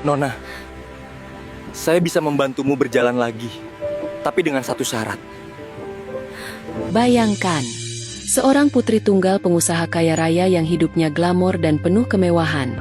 Nona, saya bisa membantumu berjalan lagi, tapi dengan satu syarat. Bayangkan, seorang putri tunggal pengusaha kaya raya yang hidupnya glamor dan penuh kemewahan,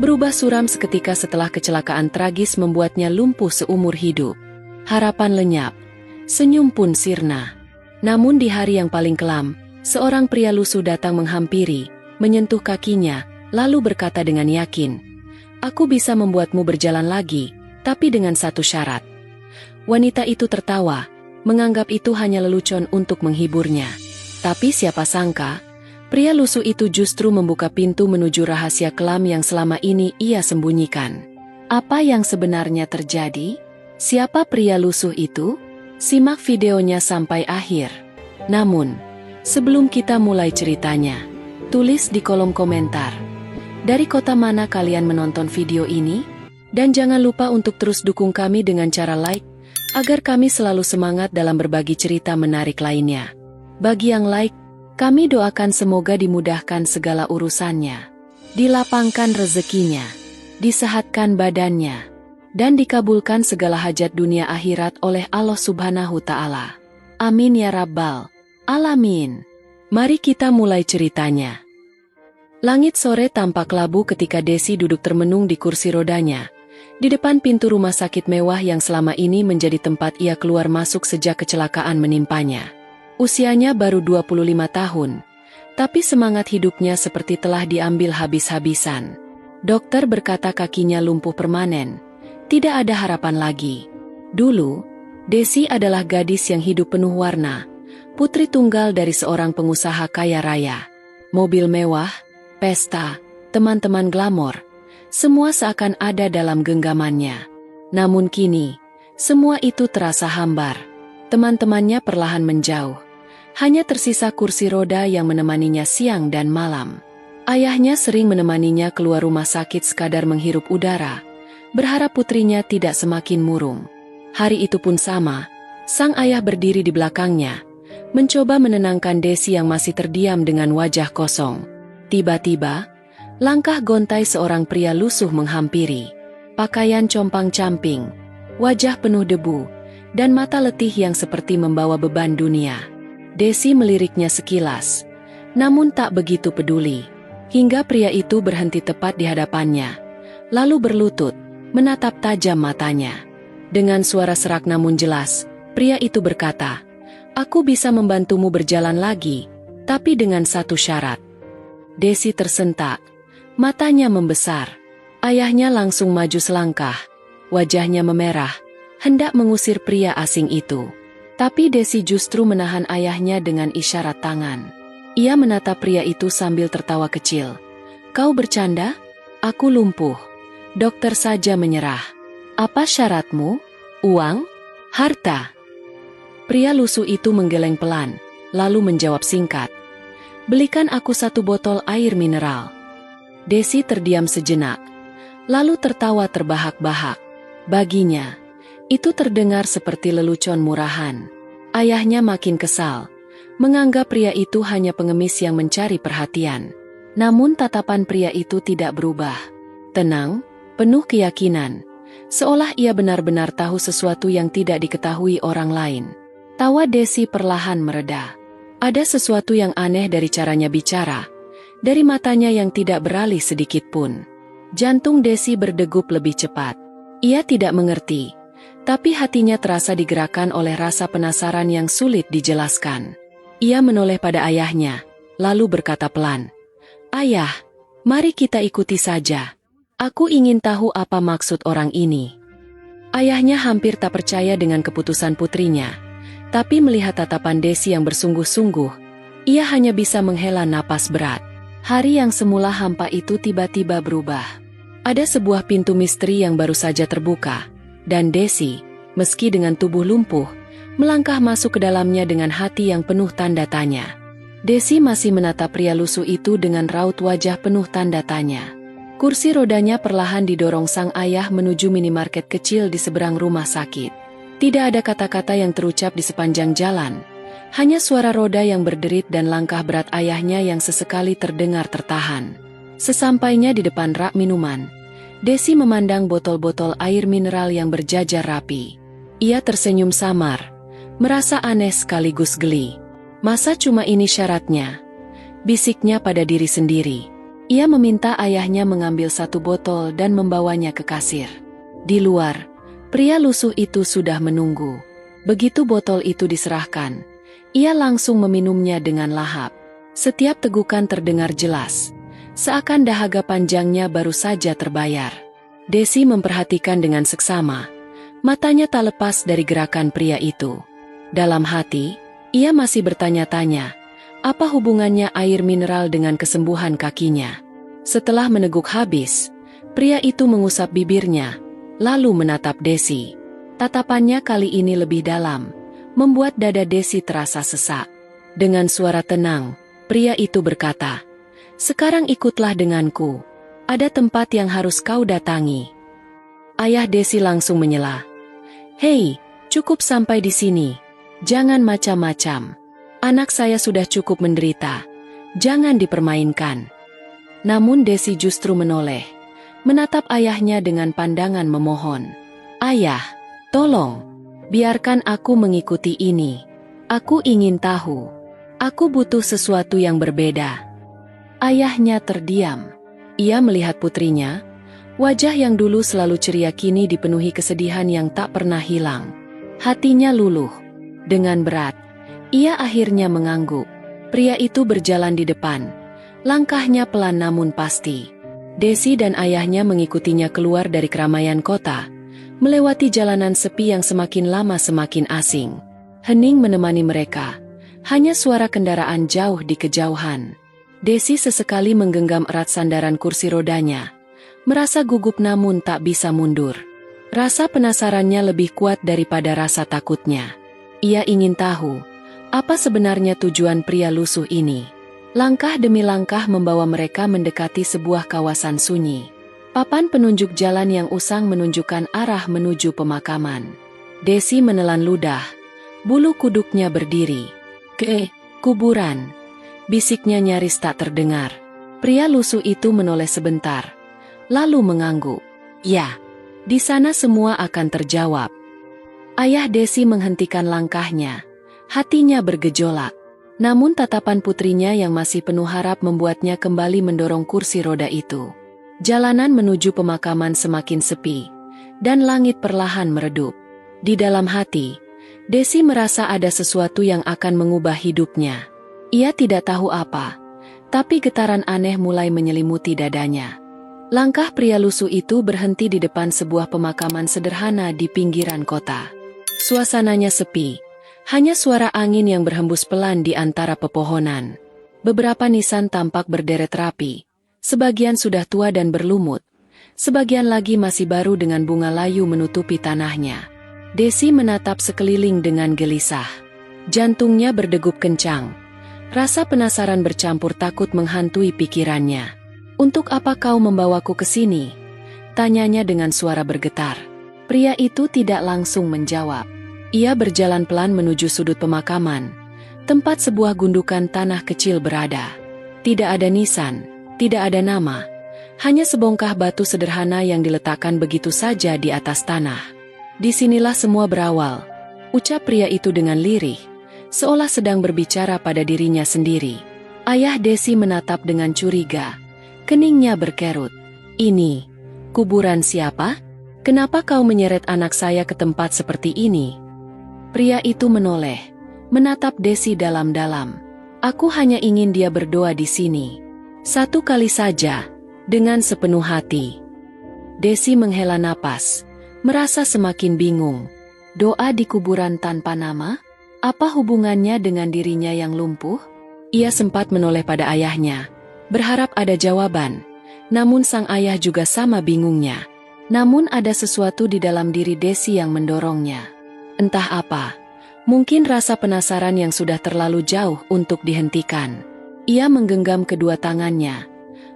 berubah suram seketika setelah kecelakaan tragis membuatnya lumpuh seumur hidup. Harapan lenyap, senyum pun sirna. Namun di hari yang paling kelam, seorang pria lusuh datang menghampiri, menyentuh kakinya, lalu berkata dengan yakin, "Aku bisa membuatmu berjalan lagi, tapi dengan satu syarat." Wanita itu tertawa, menganggap itu hanya lelucon untuk menghiburnya. Tapi siapa sangka, pria lusuh itu justru membuka pintu menuju rahasia kelam yang selama ini ia sembunyikan. Apa yang sebenarnya terjadi? Siapa pria lusuh itu? Simak videonya sampai akhir. Namun, sebelum kita mulai ceritanya, tulis di kolom komentar, dari kota mana kalian menonton video ini? Dan jangan lupa untuk terus dukung kami dengan cara like, agar kami selalu semangat dalam berbagi cerita menarik lainnya. Bagi yang like, kami doakan semoga dimudahkan segala urusannya, dilapangkan rezekinya, disehatkan badannya, dan dikabulkan segala hajat dunia akhirat oleh Allah Subhanahu Ta'ala. Amin ya Rabbal Alamin. Mari kita mulai ceritanya. Langit sore tampak labu ketika Desi duduk termenung di kursi rodanya, di depan pintu rumah sakit mewah yang selama ini menjadi tempat ia keluar masuk sejak kecelakaan menimpanya. Usianya baru 25 tahun, tapi semangat hidupnya seperti telah diambil habis-habisan. Dokter berkata kakinya lumpuh permanen, tidak ada harapan lagi. Dulu, Desi adalah gadis yang hidup penuh warna, putri tunggal dari seorang pengusaha kaya raya. Mobil mewah, pesta, teman-teman glamor, semua seakan ada dalam genggamannya. Namun kini, semua itu terasa hambar. Teman-temannya perlahan menjauh. Hanya tersisa kursi roda yang menemaninya siang dan malam. Ayahnya sering menemaninya keluar rumah sakit sekadar menghirup udara, berharap putrinya tidak semakin murung. Hari itu pun sama, sang ayah berdiri di belakangnya, mencoba menenangkan Desi yang masih terdiam dengan wajah kosong. Tiba-tiba, langkah gontai seorang pria lusuh menghampiri. Pakaian compang-camping, wajah penuh debu, dan mata letih yang seperti membawa beban dunia. Desi meliriknya sekilas, namun tak begitu peduli. Hingga pria itu berhenti tepat di hadapannya, lalu berlutut, menatap tajam matanya. Dengan suara serak namun jelas, pria itu berkata, "Aku bisa membantumu berjalan lagi, tapi dengan satu syarat." Desi tersentak. Matanya membesar. Ayahnya langsung maju selangkah. Wajahnya memerah, hendak mengusir pria asing itu. Tapi Desi justru menahan ayahnya dengan isyarat tangan. Ia menatap pria itu sambil tertawa kecil. "Kau bercanda? Aku lumpuh. Dokter saja menyerah. Apa syaratmu? Uang? Harta?" Pria lusuh itu menggeleng pelan, lalu menjawab singkat, "Belikan aku 1 botol air mineral." Desi terdiam sejenak, lalu tertawa terbahak-bahak. Baginya, itu terdengar seperti lelucon murahan. Ayahnya makin kesal, menganggap pria itu hanya pengemis yang mencari perhatian. Namun tatapan pria itu tidak berubah. Tenang, penuh keyakinan, seolah ia benar-benar tahu sesuatu yang tidak diketahui orang lain. Tawa Desi perlahan mereda. Ada sesuatu yang aneh dari caranya bicara, dari matanya yang tidak beralih sedikit pun. Jantung Desi berdegup lebih cepat. Ia tidak mengerti, tapi hatinya terasa digerakkan oleh rasa penasaran yang sulit dijelaskan. Ia menoleh pada ayahnya, lalu berkata pelan, "Ayah, mari kita ikuti saja. Aku ingin tahu apa maksud orang ini." Ayahnya hampir tak percaya dengan keputusan putrinya, tapi melihat tatapan Desi yang bersungguh-sungguh, ia hanya bisa menghela napas berat. Hari yang semula hampa itu tiba-tiba berubah. Ada sebuah pintu misteri yang baru saja terbuka, dan Desi, meski dengan tubuh lumpuh, melangkah masuk ke dalamnya dengan hati yang penuh tanda tanya. Desi masih menatap pria lusuh itu dengan raut wajah penuh tanda tanya. Kursi rodanya perlahan didorong sang ayah menuju minimarket kecil di seberang rumah sakit. Tidak ada kata-kata yang terucap di sepanjang jalan, hanya suara roda yang berderit dan langkah berat ayahnya yang sesekali terdengar tertahan. Sesampainya di depan rak minuman, Desi memandang botol-botol air mineral yang berjajar rapi. Ia tersenyum samar, merasa aneh sekaligus geli. Masa cuma ini syaratnya? Bisiknya pada diri sendiri. Ia meminta ayahnya mengambil satu botol dan membawanya ke kasir. Di luar, pria lusuh itu sudah menunggu. Begitu botol itu diserahkan, ia langsung meminumnya dengan lahap. Setiap tegukan terdengar jelas, seakan dahaga panjangnya baru saja terbayar. Desi memperhatikan dengan seksama, matanya tak lepas dari gerakan pria itu. Dalam hati, ia masih bertanya-tanya, apa hubungannya air mineral dengan kesembuhan kakinya? Setelah meneguk habis, pria itu mengusap bibirnya, lalu menatap Desi. Tatapannya kali ini lebih dalam, membuat dada Desi terasa sesak. Dengan suara tenang, pria itu berkata, "Sekarang ikutlah denganku. Ada tempat yang harus kau datangi." Ayah Desi langsung menyela, "Hei, cukup sampai di sini. Jangan macam-macam. Anak saya sudah cukup menderita. Jangan dipermainkan." Namun Desi justru menoleh, menatap ayahnya dengan pandangan memohon. "Ayah, tolong, biarkan aku mengikuti ini. Aku ingin tahu. Aku butuh sesuatu yang berbeda." Ayahnya terdiam. Ia melihat putrinya, wajah yang dulu selalu ceria kini dipenuhi kesedihan yang tak pernah hilang. Hatinya luluh. Dengan berat, ia akhirnya mengangguk. Pria itu berjalan di depan. Langkahnya pelan namun pasti. Desi dan ayahnya mengikutinya keluar dari keramaian kota, melewati jalanan sepi yang semakin lama semakin asing. Hening menemani mereka. Hanya suara kendaraan jauh di kejauhan. Desi sesekali menggenggam erat sandaran kursi rodanya, merasa gugup namun tak bisa mundur. Rasa penasarannya lebih kuat daripada rasa takutnya. Ia ingin tahu, apa sebenarnya tujuan pria lusuh ini. Langkah demi langkah membawa mereka mendekati sebuah kawasan sunyi. Papan penunjuk jalan yang usang menunjukkan arah menuju pemakaman. Desi menelan ludah, bulu kuduknya berdiri. Kuburan," bisiknya nyaris tak terdengar. Pria lusuh itu menoleh sebentar, lalu mengangguk. "Ya, di sana semua akan terjawab." Ayah Desi menghentikan langkahnya, hatinya bergejolak. Namun tatapan putrinya yang masih penuh harap membuatnya kembali mendorong kursi roda itu. Jalanan menuju pemakaman semakin sepi, dan langit perlahan meredup. Di dalam hati, Desi merasa ada sesuatu yang akan mengubah hidupnya. Ia tidak tahu apa, tapi getaran aneh mulai menyelimuti dadanya. Langkah pria lusuh itu berhenti di depan sebuah pemakaman sederhana di pinggiran kota. Suasananya sepi, hanya suara angin yang berhembus pelan di antara pepohonan. Beberapa nisan tampak berderet rapi, sebagian sudah tua dan berlumut, sebagian lagi masih baru dengan bunga layu menutupi tanahnya. Desi menatap sekeliling dengan gelisah. Jantungnya berdegup kencang. Rasa penasaran bercampur takut menghantui pikirannya. "Untuk apa kau membawaku ke sini?" tanyanya dengan suara bergetar. Pria itu tidak langsung menjawab. Ia berjalan pelan menuju sudut pemakaman, tempat sebuah gundukan tanah kecil berada. Tidak ada nisan, tidak ada nama, hanya sebongkah batu sederhana yang diletakkan begitu saja di atas tanah. "Disinilah semua berawal," ucap pria itu dengan lirih, seolah sedang berbicara pada dirinya sendiri. Ayah Desi menatap dengan curiga, keningnya berkerut. "Ini, kuburan siapa? Kenapa kau menyeret anak saya ke tempat seperti ini?" Pria itu menoleh, menatap Desi dalam-dalam. "Aku hanya ingin dia berdoa di sini. Satu kali saja, dengan sepenuh hati." Desi menghela napas, merasa semakin bingung. Doa di kuburan tanpa nama? Apa hubungannya dengan dirinya yang lumpuh? Ia sempat menoleh pada ayahnya, berharap ada jawaban. Namun sang ayah juga sama bingungnya. Namun ada sesuatu di dalam diri Desi yang mendorongnya. Entah apa, mungkin rasa penasaran yang sudah terlalu jauh untuk dihentikan. Ia menggenggam kedua tangannya,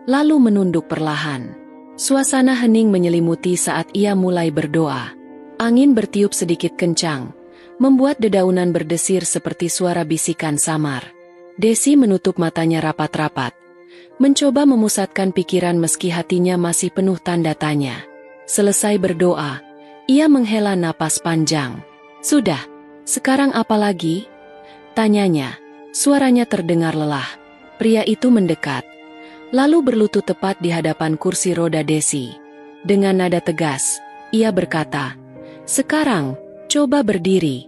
lalu menunduk perlahan. Suasana hening menyelimuti saat ia mulai berdoa. Angin bertiup sedikit kencang, membuat dedaunan berdesir seperti suara bisikan samar. Desi menutup matanya rapat-rapat, mencoba memusatkan pikiran meski hatinya masih penuh tanda tanya. Selesai berdoa, ia menghela napas panjang. "Sudah, sekarang apa lagi?" tanyanya. Suaranya terdengar lelah. Pria itu mendekat, lalu berlutut tepat di hadapan kursi roda Desi. Dengan nada tegas, ia berkata, "Sekarang, coba berdiri."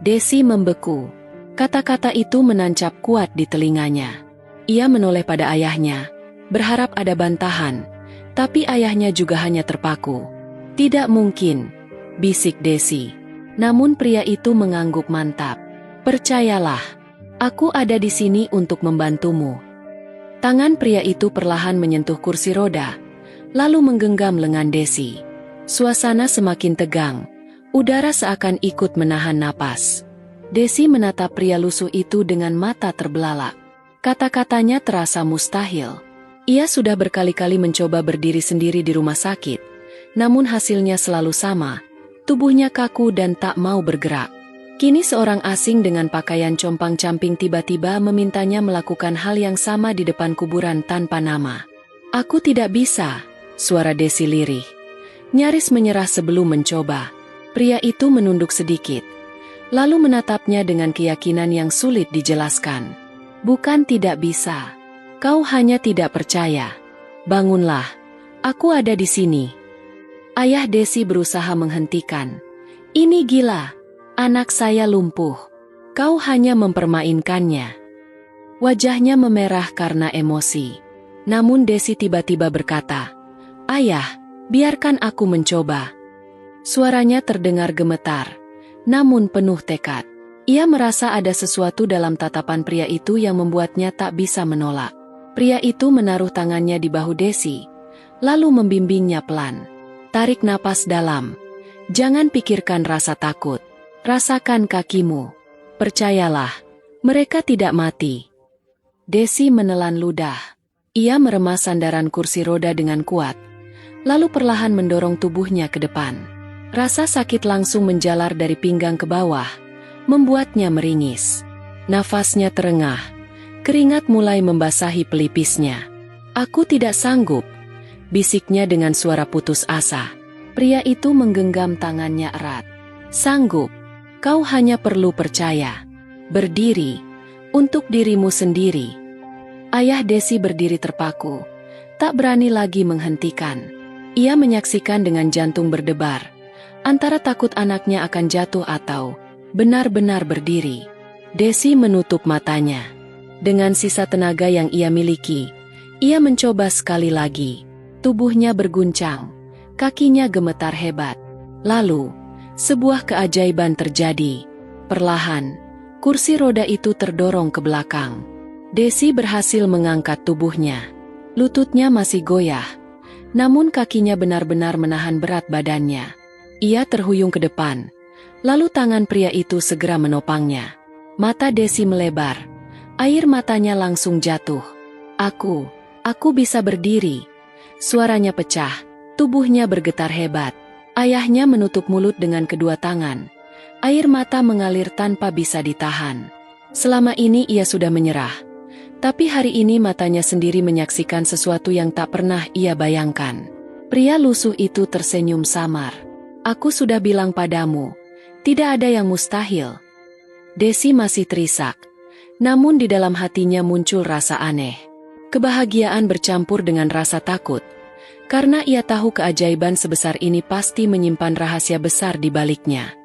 Desi membeku. Kata-kata itu menancap kuat di telinganya. Ia menoleh pada ayahnya, berharap ada bantahan, tapi ayahnya juga hanya terpaku. "Tidak mungkin," bisik Desi. Namun pria itu mengangguk mantap. "Percayalah, aku ada di sini untuk membantumu." Tangan pria itu perlahan menyentuh kursi roda, lalu menggenggam lengan Desi. Suasana semakin tegang, udara seakan ikut menahan napas. Desi menatap pria lusuh itu dengan mata terbelalak. Kata-katanya terasa mustahil. Ia sudah berkali-kali mencoba berdiri sendiri di rumah sakit, namun hasilnya selalu sama, tubuhnya kaku dan tak mau bergerak. Kini seorang asing dengan pakaian compang-camping tiba-tiba memintanya melakukan hal yang sama di depan kuburan tanpa nama. "Aku tidak bisa," suara Desi lirih. Nyaris menyerah sebelum mencoba. Pria itu menunduk sedikit, lalu menatapnya dengan keyakinan yang sulit dijelaskan. "Bukan tidak bisa. Kau hanya tidak percaya. Bangunlah, aku ada di sini." Ayah Desi berusaha menghentikan. "Ini gila. Anak saya lumpuh. Kau hanya mempermainkannya." Wajahnya memerah karena emosi. Namun Desi tiba-tiba berkata, "Ayah, biarkan aku mencoba." Suaranya terdengar gemetar, namun penuh tekad. Ia merasa ada sesuatu dalam tatapan pria itu yang membuatnya tak bisa menolak. Pria itu menaruh tangannya di bahu Desi, lalu membimbingnya pelan. "Tarik napas dalam. Jangan pikirkan rasa takut. Rasakan kakimu. Percayalah, mereka tidak mati." Desi menelan ludah. Ia meremas sandaran kursi roda dengan kuat, lalu perlahan mendorong tubuhnya ke depan. Rasa sakit langsung menjalar dari pinggang ke bawah, membuatnya meringis. Nafasnya terengah, keringat mulai membasahi pelipisnya. "Aku tidak sanggup," bisiknya dengan suara putus asa. Pria itu menggenggam tangannya erat. "Sanggup. Kau hanya perlu percaya. Berdiri, untuk dirimu sendiri." Ayah Desi berdiri terpaku, tak berani lagi menghentikan. Ia menyaksikan dengan jantung berdebar, antara takut anaknya akan jatuh atau benar-benar berdiri. Desi menutup matanya. Dengan sisa tenaga yang ia miliki, ia mencoba sekali lagi. Tubuhnya berguncang, kakinya gemetar hebat. Lalu, sebuah keajaiban terjadi. Perlahan, kursi roda itu terdorong ke belakang. Desi berhasil mengangkat tubuhnya. Lututnya masih goyah, namun kakinya benar-benar menahan berat badannya. Ia terhuyung ke depan, lalu tangan pria itu segera menopangnya. Mata Desi melebar, air matanya langsung jatuh. Aku bisa berdiri." Suaranya pecah, tubuhnya bergetar hebat. Ayahnya menutup mulut dengan kedua tangan. Air mata mengalir tanpa bisa ditahan. Selama ini ia sudah menyerah, tapi hari ini matanya sendiri menyaksikan sesuatu yang tak pernah ia bayangkan. Pria lusuh itu tersenyum samar. "Aku sudah bilang padamu, tidak ada yang mustahil." Desi masih terisak, namun di dalam hatinya muncul rasa aneh. Kebahagiaan bercampur dengan rasa takut, karena ia tahu keajaiban sebesar ini pasti menyimpan rahasia besar di baliknya.